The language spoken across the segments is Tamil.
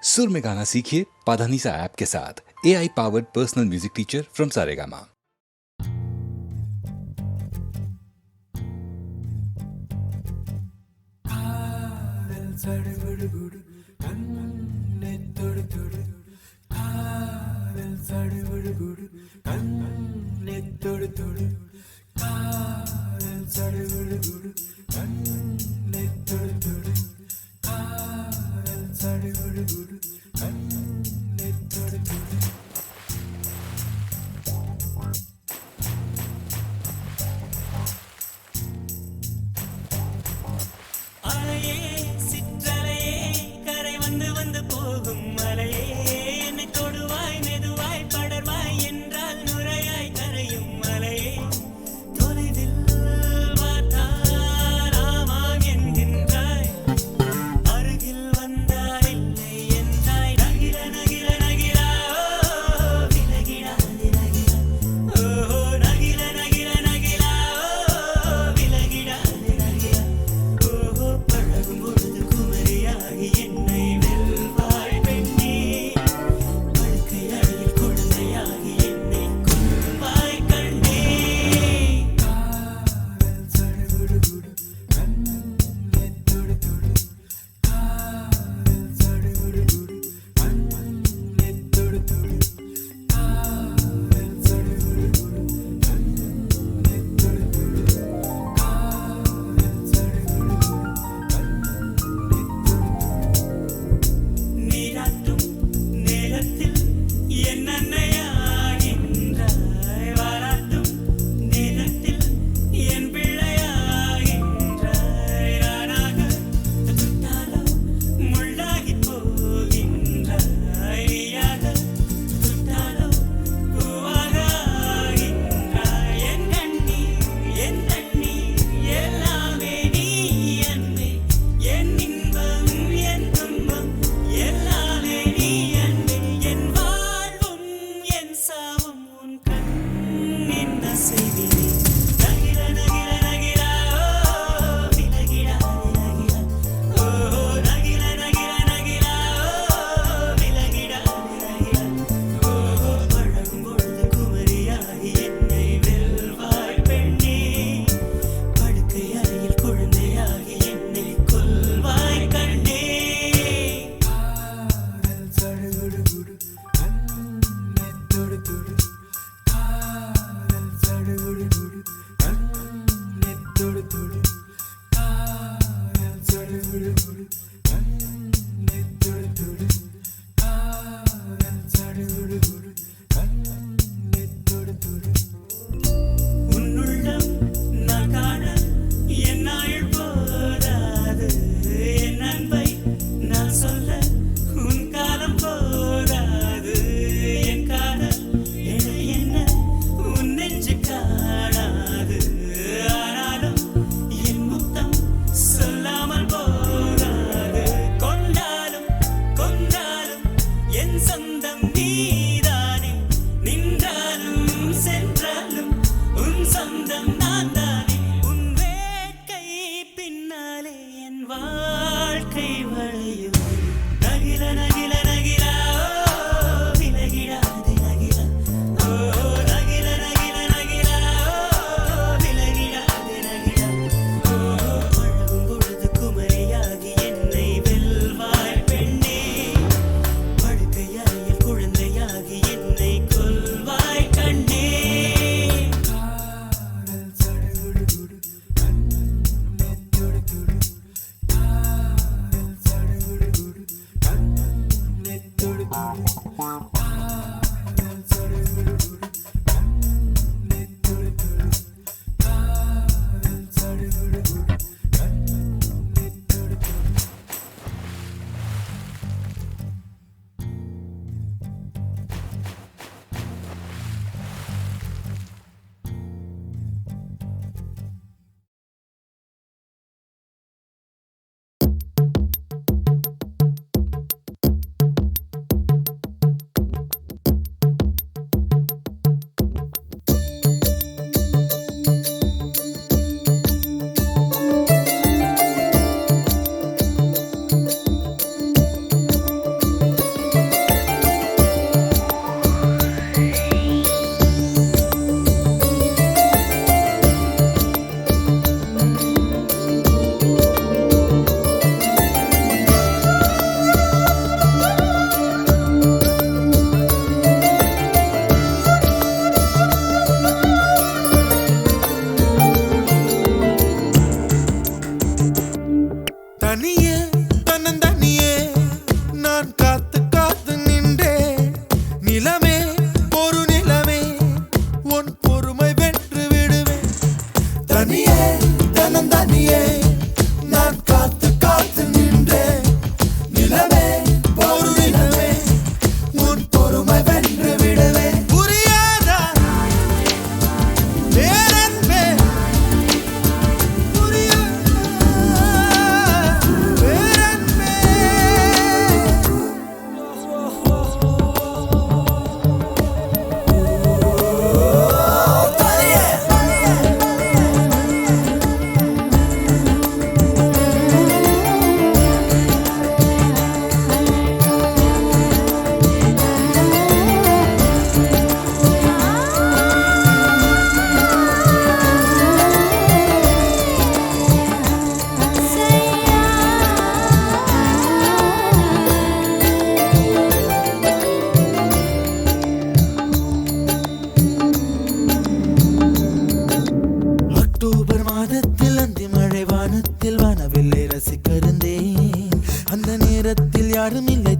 सुर में गाना सीखिए पाधानीसा ऐप के साथ। AI powered personal music teacher from Saregama. அலையே சிற்றலையே கரை வந்து வந்து போகும் மலையே என்னை தொடுவாய் மெதுவாய் படர்வாய் என்றால் நுரையாய் கரையும் மலையே தொலைவில் பார்த்தால் ஆமாம் என்கின்றாய் அருகில் வந்தால் இல்லை என்றாய் நகிர நகிர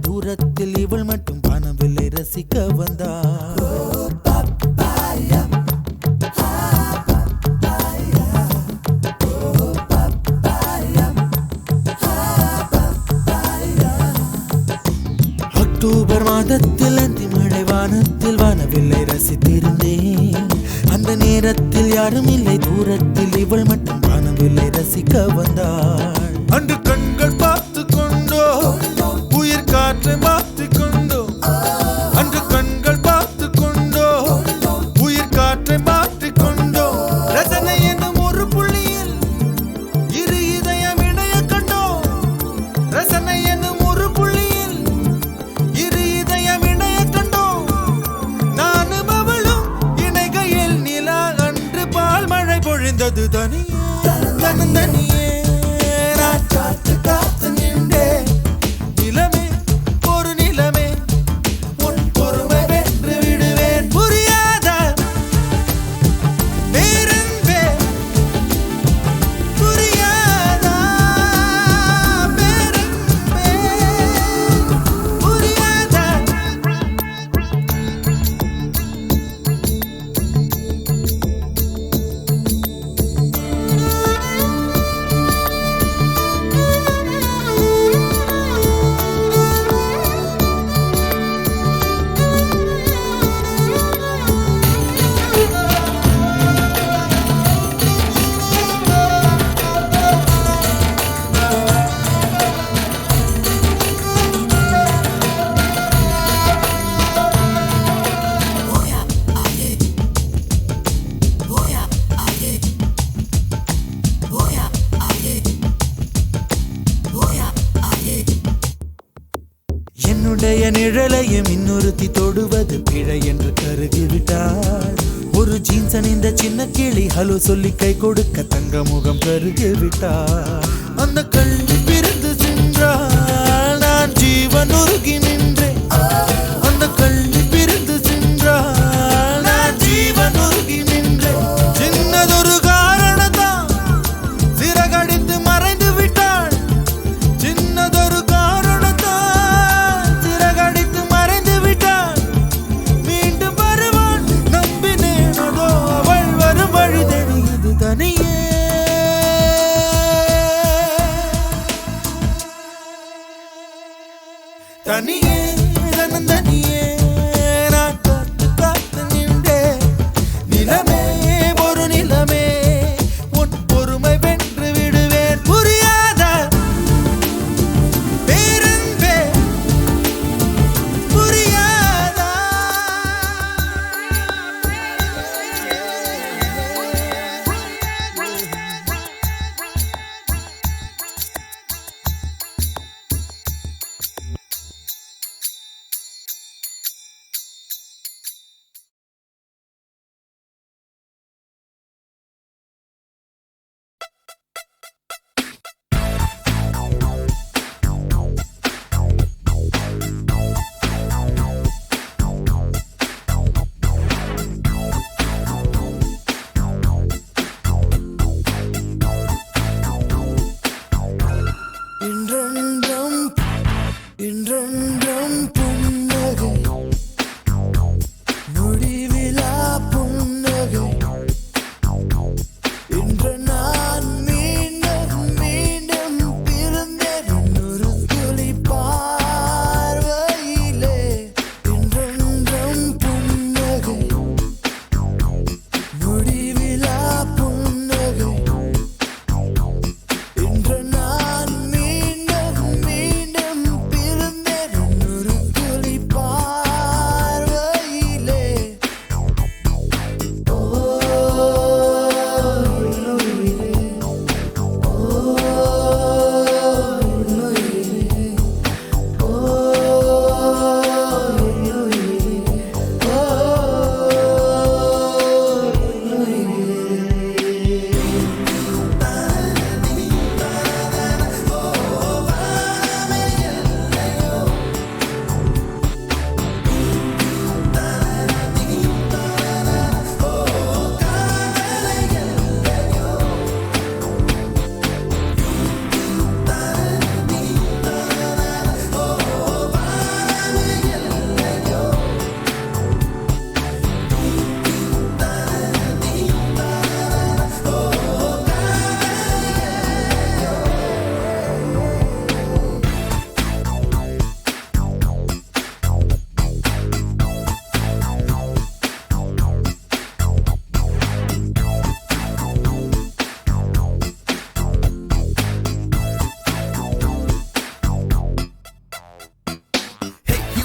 தூரத்தில் இவள் மட்டும் காணவில்லை ரசிக்க வந்தாள். அக்டோபர் மாதத்தில் அந்தி மழை வானத்தில் வானவில்லை ரசித்திருந்தேன். அந்த நேரத்தில் யாரும் இல்லை தூரத்தில் இவள் மட்டும் காணவில்லை ரசிக்க வந்தாள். அன்று கண்கள் பார்த்து கொண்டோ உயிர் காற்றை மாற்றிக் கொண்டோ, அன்று கண்கள் பார்த்து கொண்டோ உயிர் காற்றை மாற்றிக் கொண்டோ, ரசனை என்னும் ஒரு புள்ளியில் இரு இதயம் இணைய கண்டோ, ரசனை என்னும் ஒரு புள்ளியில் இரு இதயம் இணைய கண்டோ, நானும் அவளும் இணைகையில் நிலா அன்று பால் மழை பொழிந்தது தனியே தனியே. நான் காத்து காத்து நின்றே நிலமே ஒரு நிலமே உன் பொறுமை வென்று விடுவேன். புரியாத பேரன்பே புரியாதா பேரன்பே புரியாதா. என்னுடைய நிழலையும் இன்னொருத்தி தொடுவது பிழை என்று கருகிவிட்டாள். ஒரு ஜீன்ஸ் அணிந்த சின்ன கிளி ஹலோ சொல்லி கை கொடுக்க தங்க முகம் கருகிவிட்டாள். அந்த கல்வி பிரிந்து சென்றால் நான் ஜீவன் உருகி நின்றேன். அந்த கல்வி பிரிந்து சென்றால் நான் ஜீவன் உருகி நின்றேன். சின்னதொரு காரணத்தான் சிறகடித்து மறைந்து விட்டாள். சின்னதொரு தனியே தனியே நான் காத்து காத்து நின்றே நிலமே ஒரு நிலமே உன் பொறுமை வென்று விடுவேன். புரியாத பேரன்பே புரியாதா. இன்றென்றும் புன்னகை முடிவிலா புன்னகை. இன்று நான் மீண்டும் மீண்டும் பிறந்தேன் ஒரு துளி பார்வையிலே. இன்றென்றும் புன்னகை முடிவிலா புன்னகை. இன்று நான் மீண்டும் மீண்டும் பிறந்தேன் ஒரு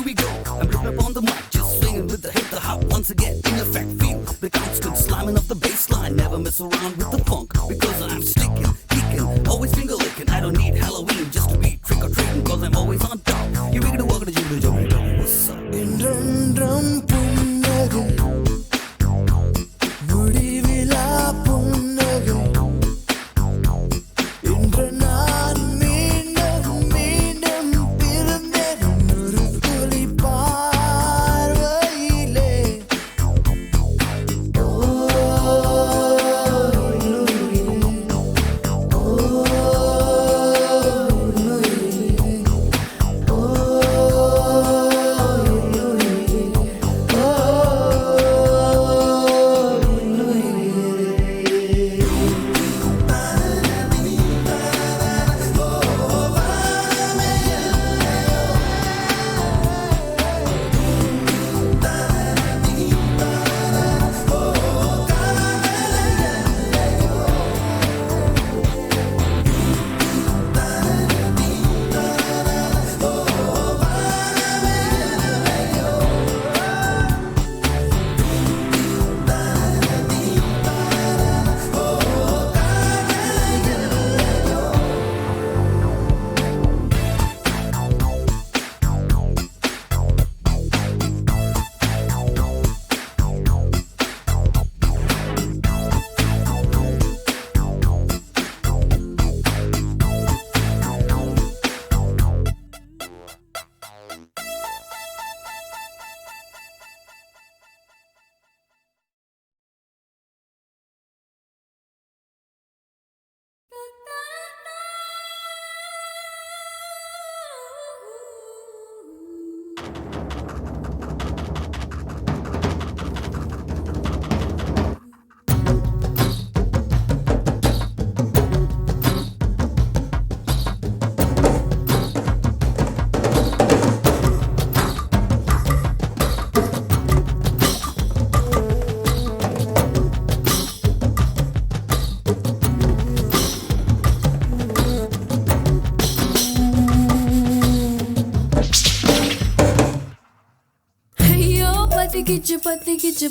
we go. I'm ripping up on the mic, just swinging with the hit, the hop once again. In effect, feel the constant slamming of the bass line. Never mess around with the funk because I'm sticking, kicking, always finger licking. I don't need Halloween just to be trick or treating because I'm always on top. You make it walk to jiggle, jiggle, jiggle. What's up? என்றென்றும் புன்னகை முடிவிலா புன்னகை இன்று நான் மீண்டும் மீண்டும் பிறந்தேன் ஒரு துளி பார்வையிலே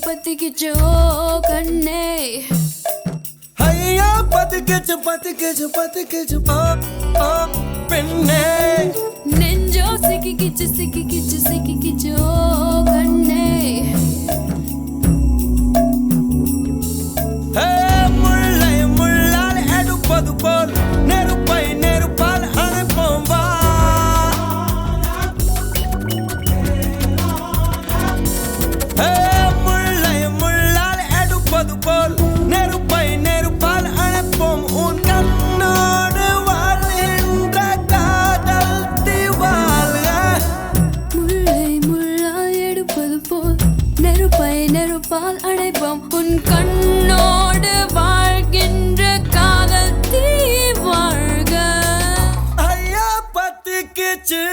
பத்திக்கிச்சு ஓ கண்ணே ஐயா பத்திக்கிச்சு ஓ ஓ பெண்ணே நெஞ்சோ சிக்கிக்கிச்சு ஓ கண்ணே முல்லை முள்ளால் எடுப்பது போல் நெருப்பை நெருப்பால் அணைப்போம் வா முல்லை முள்ளால் எடுப்பது போல் நெருப்பை நெருப்பால் அணைப்போம் உன் கண்ணோடு வாழ்கின்ற காதல் திவால்க முல்லை முள்ளால் எடுப்பது போல் நெருப்பால் அடைப்போம் உன் கண்ணோடு வாழ்கின்ற காதல் தீ வாழ்க ஐயா பத்திக்கிச்சு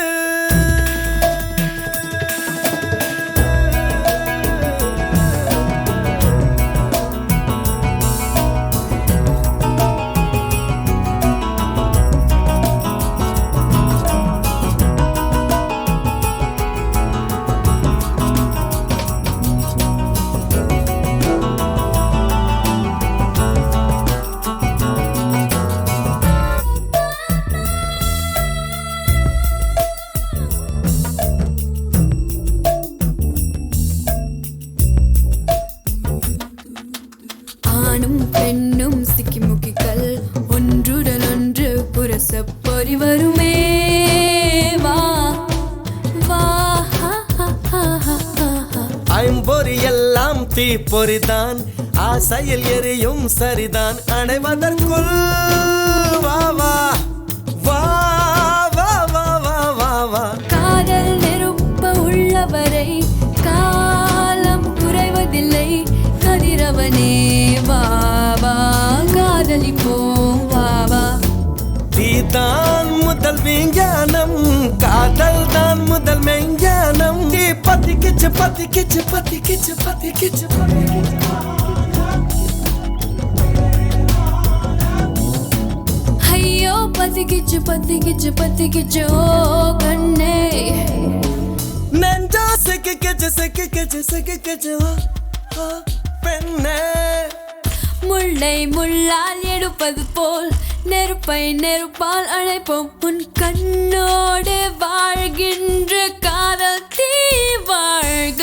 ஆணும் பெண்ணும் சிக்கிமுக்கிகள் ஒன்றுடன் ஒன்று புரசப் பொறி வருமே வா வா ஐம்பொறி எல்லாம் தீப்பொறிதான் ஆசையில் எரியும் சரிதான் அடைவதற்குள் வா வா வா வா வா வா வா வா காதல் நெருப்ப உள்ளவரை காலம் குறைவதில்லை கதிரவனே வா வா காதலிப்போம் வா வா தீதான் முதல் விஞ்ஞானம் காதல் தான் முதல் மெஞ்ஞானம் நீ பத்திக்கிச்சு பத்திக்கிச்சு பத்திக்கிச்சு பத்திக்கிச்சு ஐயோ பத்திக்கிச்சு ஓ கண்ணே நெஞ்ச சிக்கிக்கிச்சு பெண்ணே. முள்ளை முள்ளால் எடுப்பது போல் நெருப்பை நெருப்பால் அழைப்போம். உன் கண்ணோடு வாழ்கின்ற காதல் தீ வாழ்க.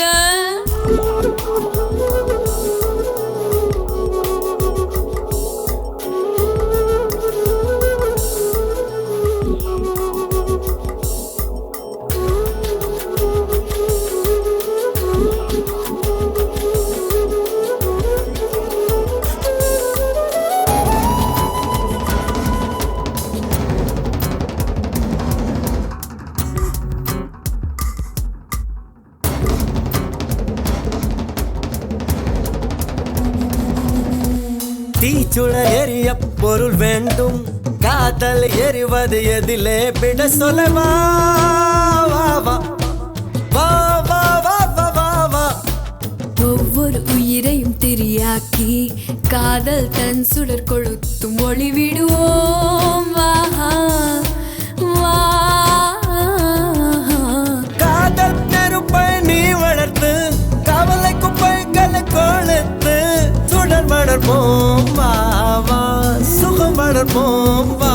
தீச்சுள எரிய பொருள் வேண்டும், காதல் எரிவது எதிலே விட சொல்லவா. ஒவ்வொரு உயிரையும் திரியாக்கி காதல் தன் சுடர் கொளுத்தும் ஒளி விடுவோம். காதல் நெருப்பை நீ வளர்த்து கவலை குப்பைகளை கொளுத்து சுடர் வளர்ப்போம் வா, சுகம் வளர்ப்போம் வா.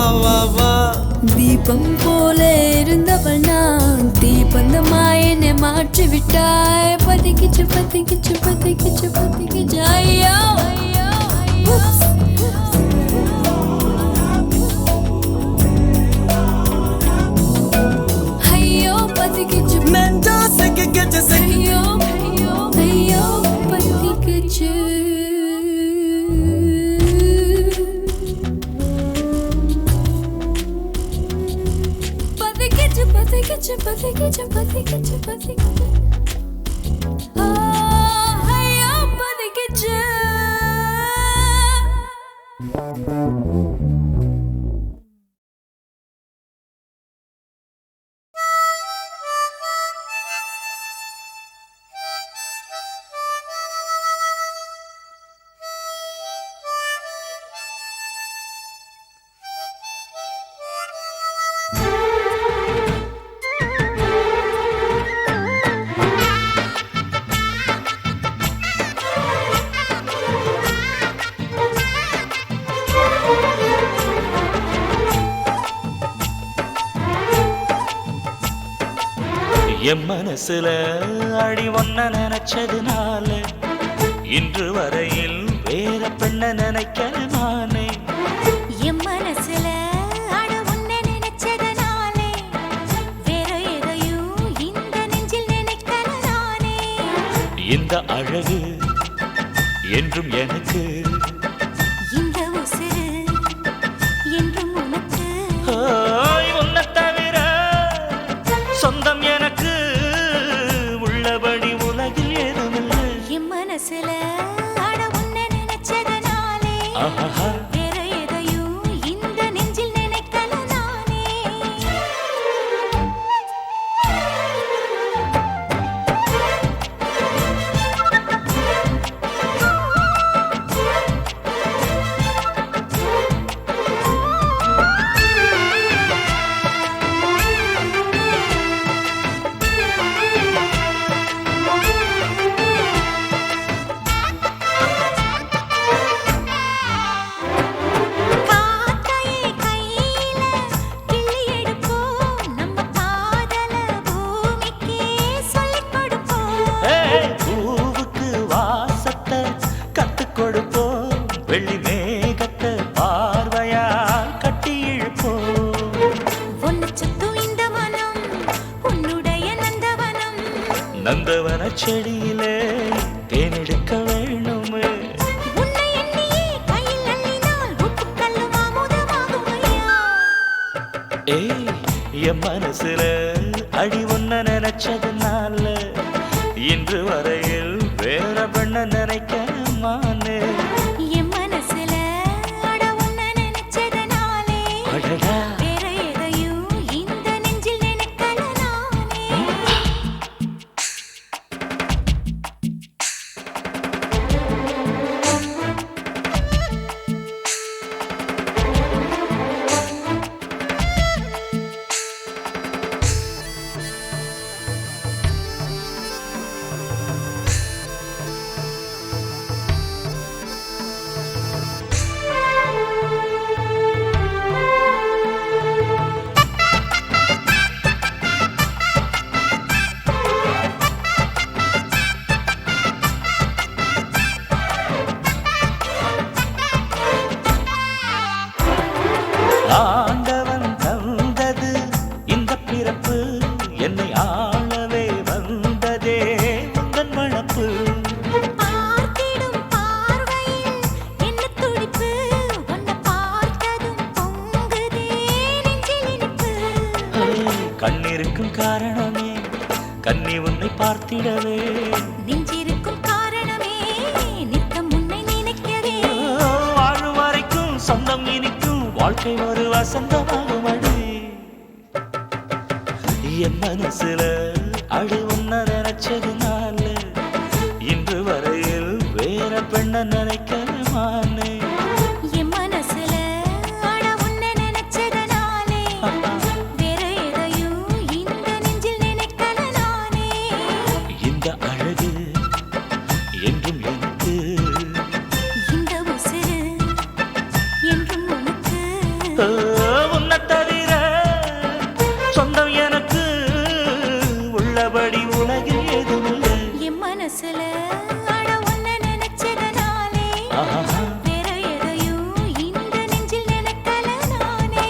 தீபம் போல இருந்தவள் நான் தீபந்தமாய் என்னை மாற்றி விட்டாய். பத்திக்கிச்சு பத்திக்கிச்சு பத்திக்கிச்சு பத்திக்கிச்சு ஐயோ ஐயோ பத்திக்கிச்சு நெஞ்சா சிக்கிக்கிச்சு ஐயோ ஐயோ பத்திக்கிச்சு. Patikicha, patikicha, patikicha. Hey, oh, patikicha. என் மனசுல அடி ஒன்ன நினைச்சதுனால இன்று வரையில் வேற பெண்ண நினைக்கிற நானே. என் மனசுல அட உன்ன நினைச்சதுனாலே வேற எதையும் இந்த நெஞ்சில் நினைக்கல நானே. இந்த அழகு என்றும் எனக்கு, இந்த உசுறு என்றும் உனக்கு. உன்னை தவிர சொந்தம் எனக்கு உள்ளபடி உலகில் ஏதுமில்லை. என் மனசுல அட உன்ன நினைச்சதுனாலே ஆஹா வேற எதையும் இந்த நெஞ்சில் நினைக்கல நானே. காக்கையை கையில கிள்ளி எடுப்போம், நம்ம காதல பூமிக்கே சொல்லிக் கொடுப்போம். பூவுக்கு வாசத்தை கத்துக் கொடுப்போம், வெள்ளி மேகத்தை பார்வையா கட்டி இழுப்போம். உன்னை சுத்தும் இந்த மனம் உன்னுடைய நந்தவனம். நந்தவன செடியிலே தேனெடுக்க வேணுமே. உன்னை எண்ணியே கையில் அள்ளினால் உப்புக்கல்லும் அமுதமாகும் ஐயா. ஏய் என் மனசுல அடி ஒன்ன நினைச்சதுனால இன்று வரையில் வேற பெண்ண நினைக்க மானே. என் மனசுல அட உன்னை நினைச்சதுனாலே அடடா வேற எதையும் இந்த நெஞ்சில் நினைக்கல நானே. கண்ணி உன்னை பார்த்திடவே நெஞ்சிருக்கும் காரணமே நித்தம் உன்னை நினைக்கவே வாழும் வரைக்கும் சொந்தம் இனிக்கும் வாழ்க்கை ஒரு வசந்தமாகும் அடி என் மனசுல அடி உன்ன நினைச்சதுனால இன்று வரையில் வேற பெண்ண நினைக்கமானே என் மனசுல அட உன்னை நினைச்சதனாலே வேற எதையும் இந்த நெஞ்சில் நினைக்கல நானே இந்த அழகு என்றும் எனக்கு இந்த உசிறு என்றும் உனக்கு உன்னை தவிர சொந்தம் எனக்கு உள்ளபடி உலகில் எதுவுமில்லை என் மனசுல அட உன்னை நினைச்சதனாலே ஆஹா. வேற எதையும் இந்த நெஞ்சில் நினைக்கல நானே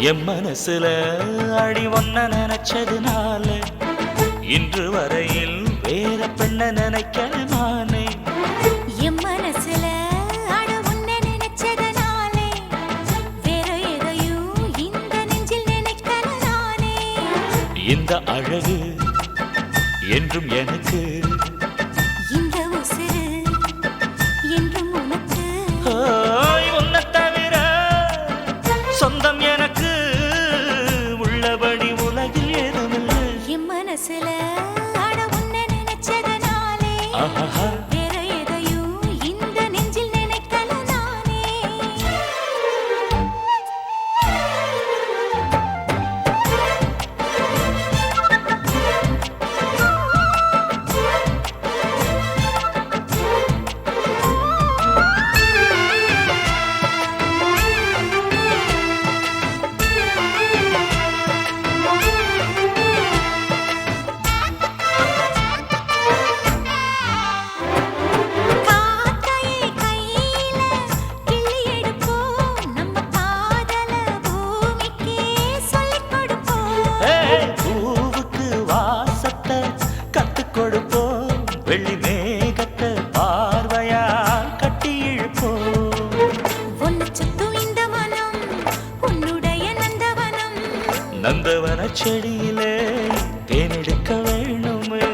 என் மனசுல அடி ஒன்ன நினைச்சதுனால இன்று வரையில் வேற பெண்ண நினைக்கமானே என் மனசுல அட உன்னை நினைச்சதனாலே வேற எதையும் இந்த நெஞ்சில் நினைக்கல நானே இந்த அழகு என்றும் எனக்கு இந்த உசிறு என்றும் உனக்கு உன்னை தவிர சொந்தம் எனக்கு உள்ளபடி உலகில் ஏதுமில்லை என் மனசுல அட உன்னை நினைச்சதனாலே ஆஹா. வேற எதையும் இந்த நெஞ்சில் நினைக்கல நானே காக்கையை கையில கிள்ளி எடுப்போம் நம்ம காதல பூமிக்கே சொல்லிக் கொடுப்போம் ஏய், பூவுக்கு வாசத்தை கத்துக் கொடுப்போம் வெள்ளி மேகத்தை பார்வையால் கட்டி இழுப்போம் ஒன்னு சுத்தும் இந்த மனம் உன்னுடைய நந்தவனம் நந்தவன செடியிலே தேனெடுக்க வேணுமே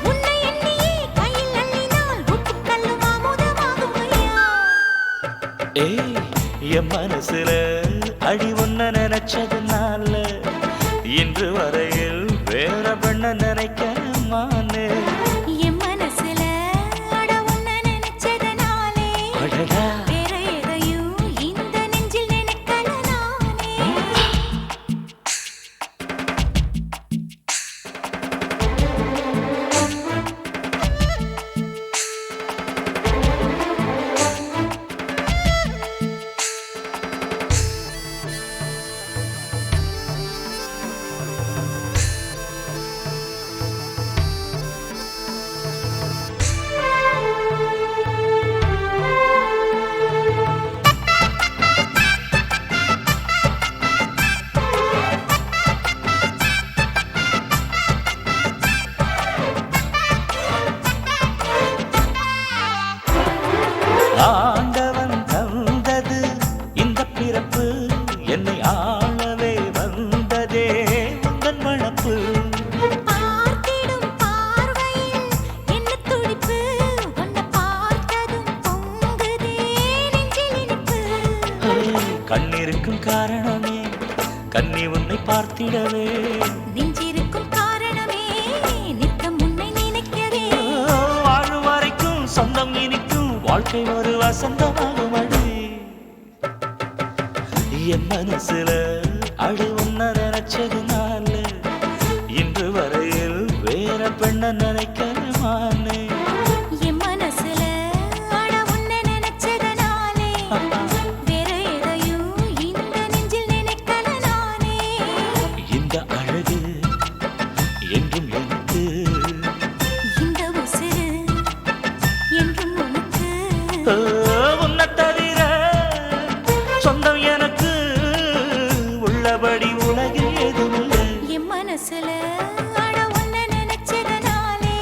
உன்னை எண்ணியே கையில் அள்ளினால் உப்புக்கல்லும் அமுதமாகும் ஐயா ஏய் என் மனசுல அடி ஒன்ன நினைச்சதுனால இன்று வரையில் வேற பெண்ண நினைக்கமானே என் மனசுல அட உன்னை நினைச்சதனாலே அடடா வேற எதையும் இந்த நெஞ்சில் நினைக்கல நானே ஆண்டவன் தந்தது இந்த பிறப்பு என்னை ஆளவே வந்ததே உந்தன் வளப்பு பார்த்திடும் பார்வையில் என்ன துடிப்பு உன்னை பார்த்ததும் பொங்குதே நெஞ்சில் இனிப்பு கண்ணிருக்கும் காரணமே கண்ணி உன்னை பார்த்திடவே நெஞ்சிருக்கும் காரணமே நித்தம் உன்னை நினைக்கவே வாழும் வரைக்கும் சொந்தம் இனிக்கும் வாழ்க்கை ஒரு வசந்தமாகும் அடி என் மனசுல அடி உன்ன நினைச்சதுனால இன்று வரையில் வேற பெண்ண நினைக்கமானே என் மனசுல அட உன்னை நினைச்சதனாலே வேற எதையும் சொந்தம் எனக்கு உள்ளபடி உலகில் எதுவுமில்லை. என் மனசுல அட உன்னை நினைச்சதனாலே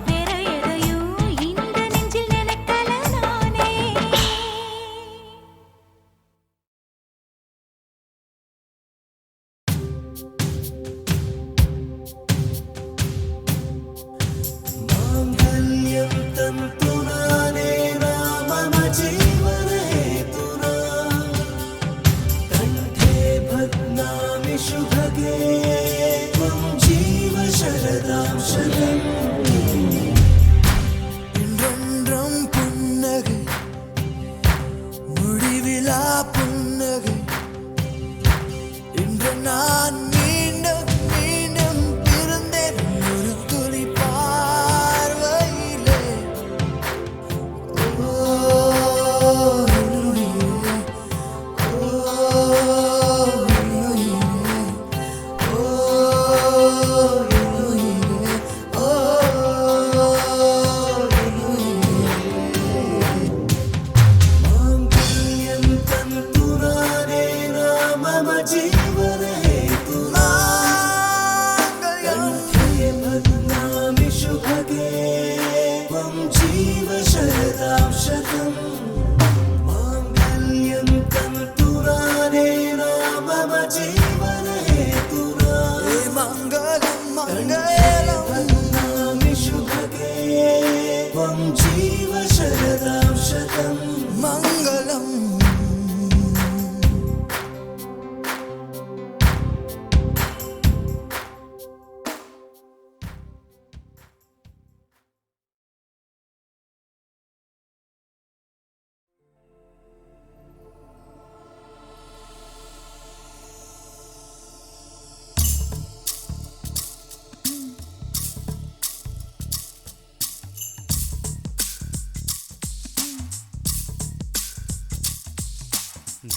வேற எதையும் இந்த நெஞ்சில் நினைக்கல நானே. माङ्गल्यं तन्तुनानेन मम जीवने तुना कण्ठे भग्नामि शुभगे त्वं जीव शरदां शतम् என்றென்றும் புன்னகை முடிவிலா புன்னகை இன்று நான் மீண்டும் மீண்டும் பிறந்தேன் ஒரு துளி பார்வையிலே ஓ உயிரே, ஓ உயிரே, ஓ உயிரே, ஓ माङ्गल्यं तन्तुनानेन मम जीवने तुना कण्ठे भग्नामि शुभगे त्वं जीव शरदां शतम् माङ्गल्यं तन्तुनानेन मम जीवने तुना மங்களம் कण्ठे மங்களம் भग्नामि शुभगे त्वं जीव शरदां शतम् மங்களம்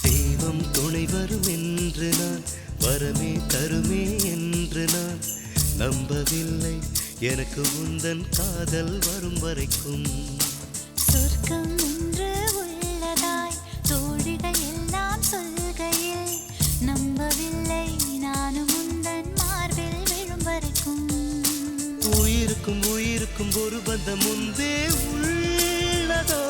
தெய்வம் துணை வரும் என்று நான் வரமே தருமே என்று நான் நம்பவில்லை எனக்கு உந்தன் காதல் வரும் வரைக்கும் சொர்க்கம் ஒன்று உள்ளதாய் தோழிகள் எல்லாம் சொல்கையில் நம்பவில்லை நானும் உந்தன் மார்பில் விழும் வரைக்கும். உயிருக்கும் உயிருக்கும் ஒரு பந்தம் முன்பே உள்ளதோ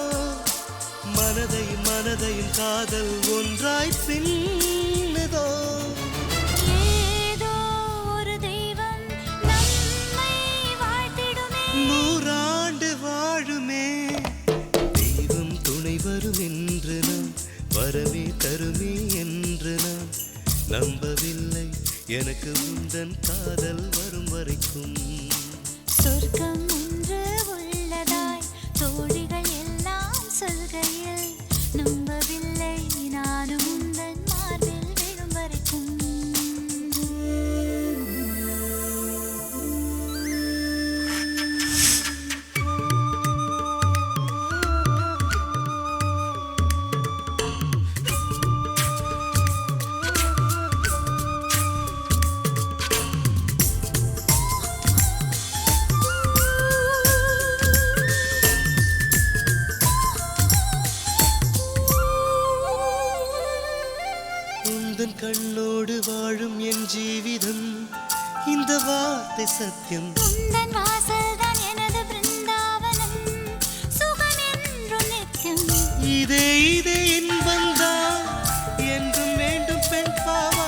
மனதையும் மனதையும் காதல் ஒன்றாய் பின்னதோ ஏதோ ஒரு தெய்வம் நம்மை வாழ்த்திடுமே. நூறாண்டு வாழுமே தெய்வம் துணை வரும் என்று நான் வரமே தருமே என்று நான் நம்பவில்லை எனக்கு உந்தன் காதல் வரும் வரைக்கும் சொர்க்கம் ஒன்று உள்ளதாய் தோழிகள் எல்லாம் சொல்கையில் நம்பவில்லை நானும் உந்தன் மார்பில் விழும் வரைக்கும். உந்தன் கண்ணோடு வாழும் என் ஜீவிதம் இந்த வார்த்தை சத்தியம் உந்தன் வாசல்தான் எனது பிருந்தாவனம் சுகம் என்றும் நித்தியம். இதே இதே இன்பந்தான் என்றும் வேண்டும் பெண் பாவா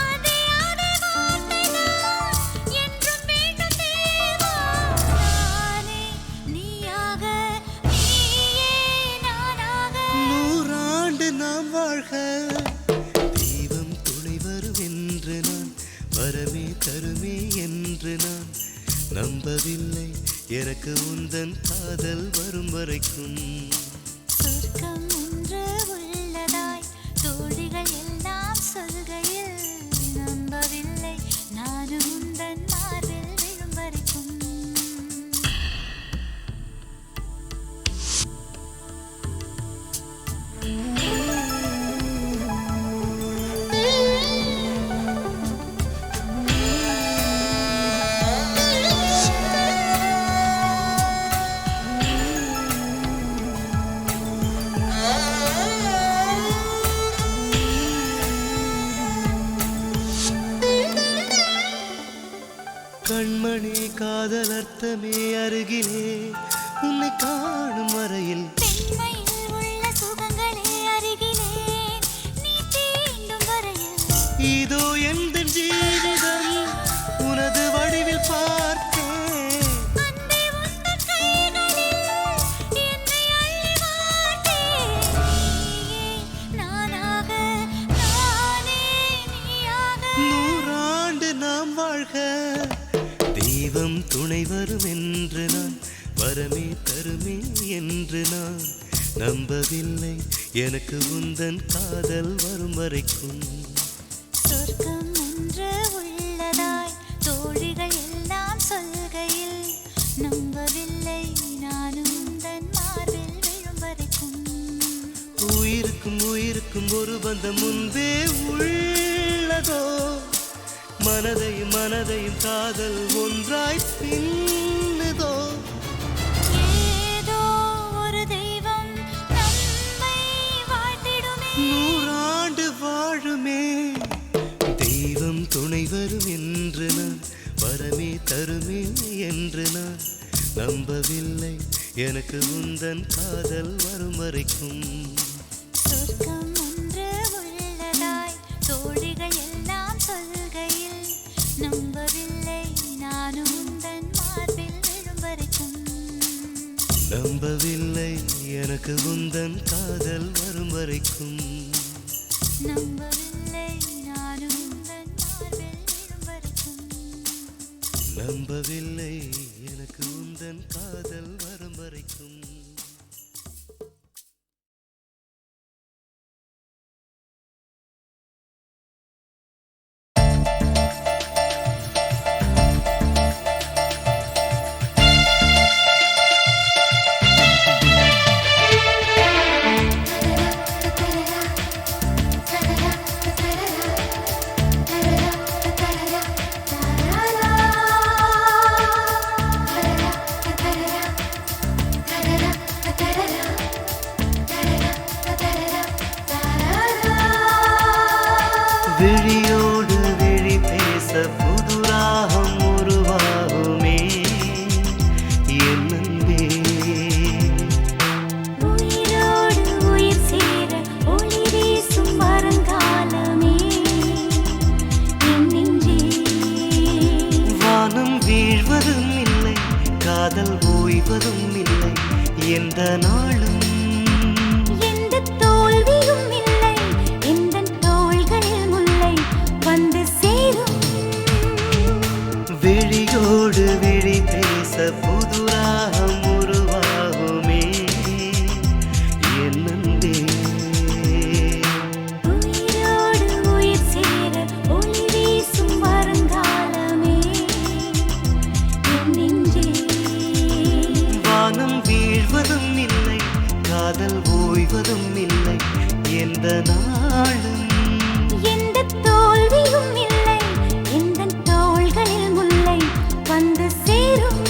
அதே அதே வார்த்தைதான் என்றும் வேண்டும் தேவா. நானே நீயாக நீயே நானாக நூறாண்டு நாம் வாழ்க தெய்வம் துணை வரும் என்று நான் வரமே தருமே என்று நான் நம்பவில்லை எனக்கு உந்தன் காதல் வரும் வரைக்கும் சொர்க்கம் ஒன்று உள்ளதாய் தோழிகள் எல்லாம் சொல்கையில் நம்பவில்லை நானும் உந்தன் மார்பில் விழும் வரைக்கும். கண்மணி காதல் அர்த்தமே அருகிலே உன்னை காணும் வரையில் பெண்மையில் உள்ள சுகங்களே அருகிலே நீ தீண்டும் வரையில் இதோ எந்த ஜீவிதம் உனது வடிவில் பார்த்தேன் அன்பே உந்தன் கைகளில் என்னை அள்ளி வார்த்தேன் நீயே நானாக நானே நீயாக 100 ஆண்டு நாம் வாழ்க தெய்வம் துணை வரும் என்று நான் வரமே தருமே என்று நான் நம்பவில்லை எனக்கு உந்தன் காதல் வரும் வரைக்கும் சொர்க்கம் ஒன்று உள்ளதாய் தோழிகள் எல்லாம் சொல்கையில் நம்பவில்லை நானும் உந்தன் மார்பில் விழும் வரைக்கும் உயிருக்கும் உயிருக்கும் ஒரு பந்தம் முன்பே உள்ளதோ மனதையும் மனதையும் காதல் ஒன்றாய் பின்னுதோ ஏதோ ஒரு தெய்வம் நம்மை வாழ்த்திடுமே 100 ஆண்டு வாழுமே தெய்வம் துணை வரும் என்று நான் வரமே தருமே என்று நான் நம்பவில்லை எனக்கு உந்தன் காதல் வரும் வரைக்கும் சொர்க்கம் ஒன்று உள்ளதாய் தோழிகள் எல்லாம் சொல்கையில் நம்பவில்லை நானும் உந்தன் மார்பில் விழும் வரைக்கும் நம்பவில்லை எனக்கு உந்தன் காதல் வரும் வரைக்கும் நம்பவில்லை நானும் உந்தன் மார்பில் விழும் வரைக்கும் நம்பவில்லை எனக்கு உந்தன் காதல் வரும் வரைக்கும் விழியோடு விழி பேச புதுராகம் உருவாகுமே என் அன்பே உயிரோடு உயிர் சேர ஒளி வீசும் வருங்காலமே என் நெஞ்சே வானம் வீழ்வதும் இல்லை காதல் ஓய்வதும் இல்லை எந்த நாளும் எந்த தோல்வியும் இல்லை எந்தன் தோள்களில் முல்லை வந்து சேரும் விழியோடு விழி பேச புதுராகம் உருவாகுமே என் அன்பே உயிரோடு உயிர் சேர ஒளி வீசும் வருங்காலமே என் நெஞ்சே வானம் வீழ்வதும் இல்லை காதல் ஓய்வதும் இல்லை எந்த நாளும் எந்த தோல்வியும் இல்லை எந்தன் தோள்களில் முல்லை வந்து சேரும்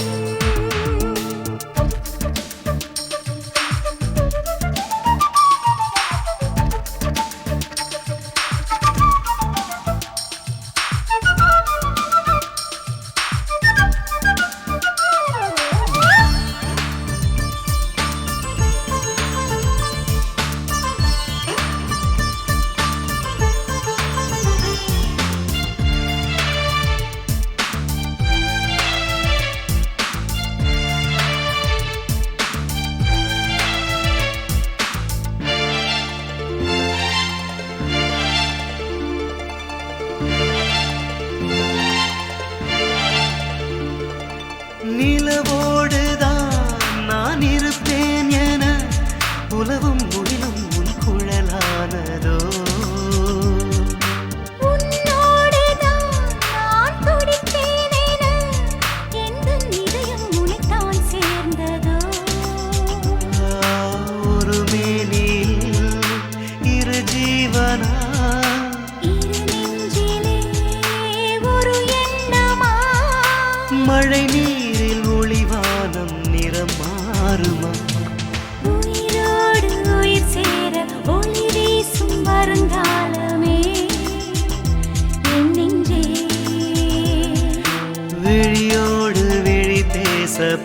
புது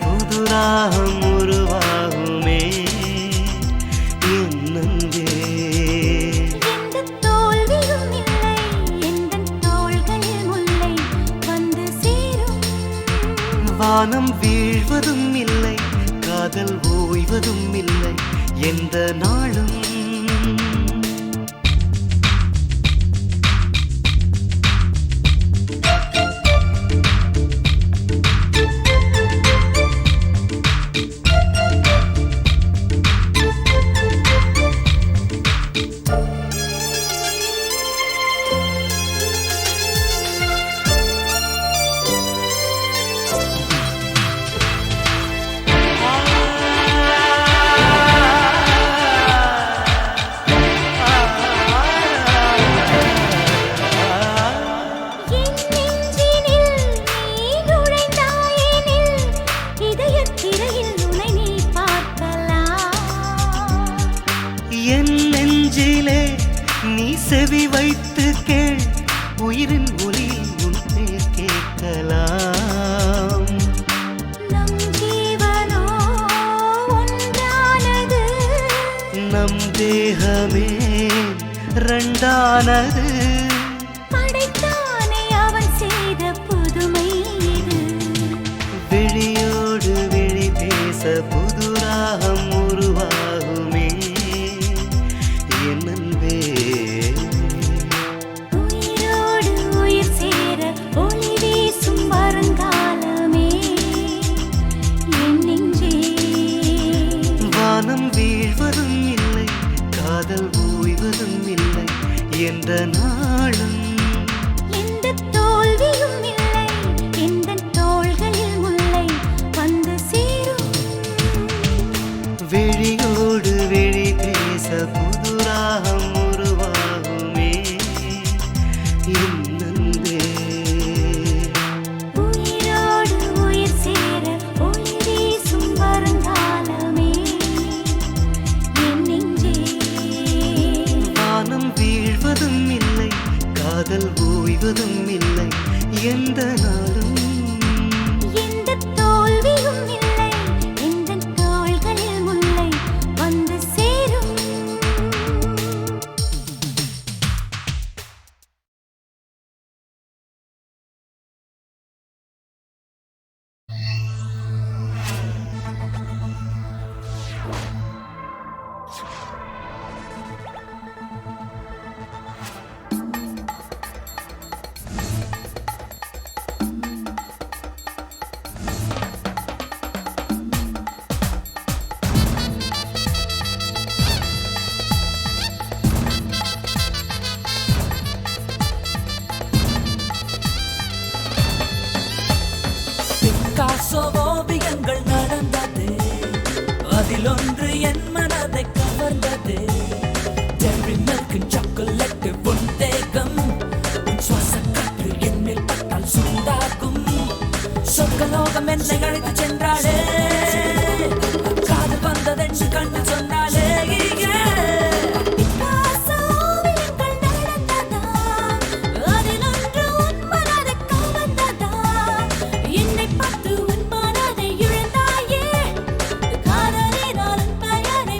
ராகம் உருவாகுமே என்னங்கே எந்த தோல்வியும் இல்லை எந்தன் தோள்களில் முல்லை வந்து சேரும் வானம் வீழ்வதும் இல்லை காதல் ஓய்வதும் இல்லை எந்த நாளும் என் நெஞ்சினில் நீ நுழைந்தாயெனில் இதயத் திரையில் உன்னை நீ பார்க்கலாம் என் நெஞ்சிலே நீ செவி வைத்து கேள் உயிரின் ஒளியில் உன் பேர் கேட்கலாம் நம் ஜீவனோ ஒன்றானது நம் தேகமே ரெண்டானது படைத்தானே அவன் செய்த புதுமை இது விழியோடு விழி பேச புது ராகம் உருவாகுமே என் அன்பே உயிரோடு உயிர் சேர ஒளி வீசும் வருங்காலமே என் நெஞ்சே வானம் வீழ்வதும் இல்லை காதல் ஓய்வதும் இல்லை எந்த நாளும் எந்த தோல்வியும் இல்லை எந்தன் தோள்களில் முல்லை வந்து சேரும் விழியோடு விழி பேச புது ராகம் உருவாகுமே என் அன்பே உயிரோடு உயிர் சேர ஒளி வீசும் வருங்காலமே என் நெஞ்சே வானம் வீழ்வதும் இல்லை காதல் ஓய்வதும் இல்லை எந்த நாளும் எந்த தோல்வியும் இல்லை எந்தன் தோள்களில் முல்லை வந்து சேரும் பிக்காசோ ஓவியங்கள் நடந்தது அதில் ஒன்று என் மனதை கவர்ந்தது டெரி மில்க் சாக்லேட் உன் தேகம் உன் சுவாச காற்று என்னில் பட்டால் சூடாகும் சொர்க்கலோகம் என்னை அழைத்து சென்றாளே காது வந்ததென்று கண்டு சொன்னாலே காசோவியங்கள் நடந்ததா அதில் ஒன்று உன் மனதை கவர்ந்ததா என்னை பார்த்து உன் மனதை இழந்தாயே காதலினால் உன் பெயரை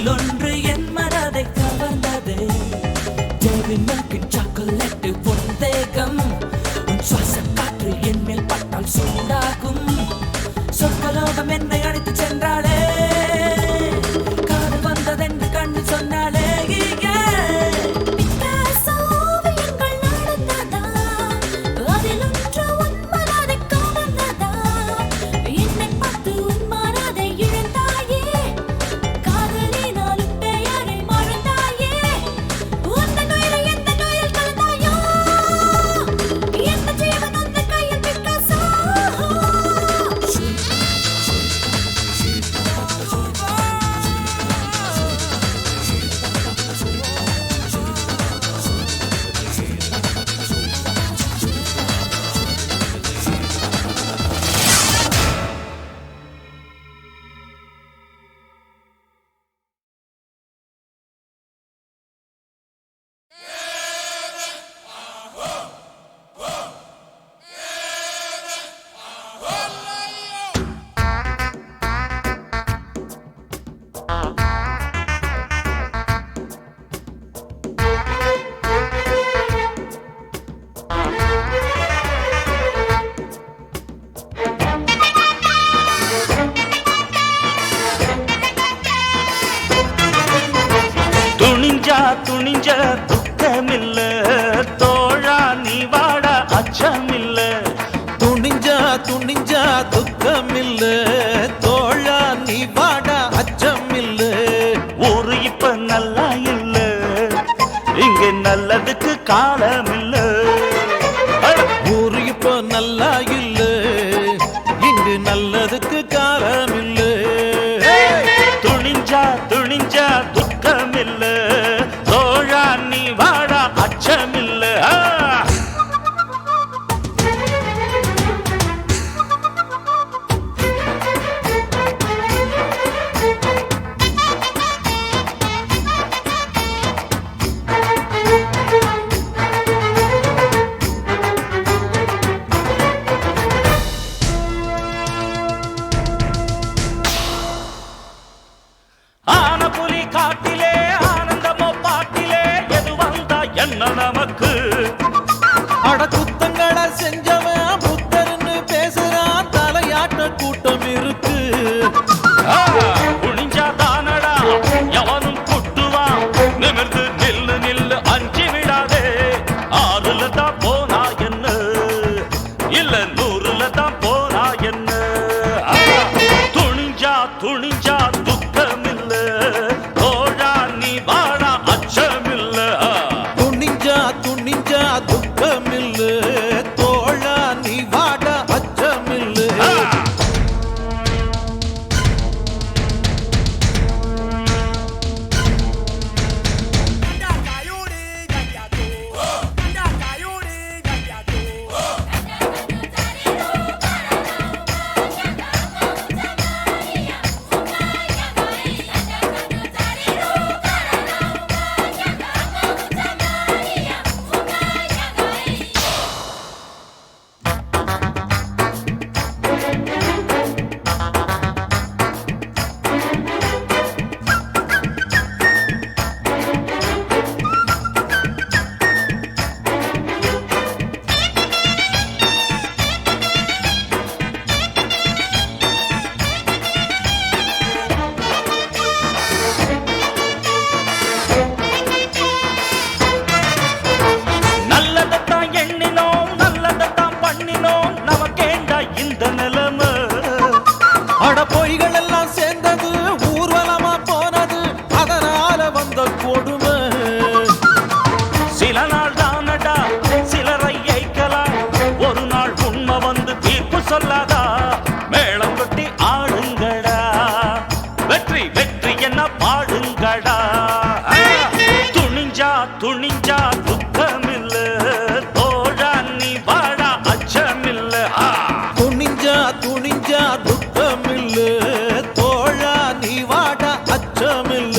அதிலொன்று என் மனதை கவர்ந்தது Dairy Milk chocolate உன் தேகம் உன் சுவாச காற்று என் மேல் பட்டால் சூடாகும் சொற்கலோகம் என்னை அழைத்து சென்றாளே காதல் வந்ததென்று கண்ணு சொன்னாளே பிக்காசோ ஓவியங்கள் நடந்ததா அதிலொன்று உன் மனதை கவர்ந்ததா என்னை பார்த்து உன் மனதை இழந்தாயே காதலினாலும் பெயரை மறந்தாயே உந்தன் உயிரை எந்த நோயில் கலந்தாயோ எந்த ஜீவன் உந்தன் கையில் பிக்காசோ துணிஞ்சா துணிஞ்ச துக்கமில்ல தோழா நீ வாட அச்சமில்ல துணிஞ்சா துணிஞ்சா துக்கமில்ல தோழா நீ வாடா அச்சமில்ல ஊரு இப்ப நல்லா இல்ல இங்க நல்லதுக்கு காலமில்ல ஊரு இப்போ நல்லா இல்ல இங்கு நல்லதுக்கு காலமில்ல துணிஞ்சா துணிஞ்சா துக்கமில்ல தோழா நீ வாட அச்சமில்ல ஆன புலி காட்டிலே ஆனந்தமோ பாட்டிலே எது வந்தா என்ன நமக்கு அட குத்தங்களை செஞ்சவன் புத்தர்னு பேசுறான் தலையாட்ட கூட்டம் இருக்கு குனிஞ்சா தானடா எவனும் குட்டுவான் நிமிர்ந்து நில்லு நில்லு அஞ்சி விடாதே ஆறுல தான் போனா என்ன இல்ல நூறுல தான் போனா என்ன துணிஞ்சா துணிஞ்சா துக்கமில்ல தோழா நீ வாடா அச்சமில்ல துணிஞ்சா துணிஞ்சா துக்கமில்ல தோழா நீ வாடா அச்சமில்ல நல்லதத்தான் எண்ணினோம் நல்லதத்தான் பண்ணினோம் நமக்கேண்டா இந்த நிலைமை அட பொய்கள் எல்லாம் சேர்ந்தது ஊர்வலமா போனது அதனால வந்த கொடுமை சில நாள் தானடா சிலரை ஏய்க்கலாம் ஒரு நாள் உண்மை வந்து தீர்ப்பு சொல்லாதா மேளம் கொட்டி ஆடுங்கடா வெற்றி வெற்றி என்ன பாடுங்கடா துணிஞ்சா துணிஞ்சா துக்கமில்ல தோழா நீ வாடா அச்சமில்ல துணிஞ்சா துணிஞ்சா துக்கமில்ல தோழா நீ வாடா அச்சமில்ல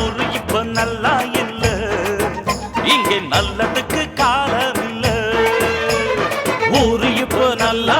ஊரு இப்ப நல்லா இல்ல இங்கே நல்லதுக்கு காலமில்ல ஊரு இப்போ நல்லா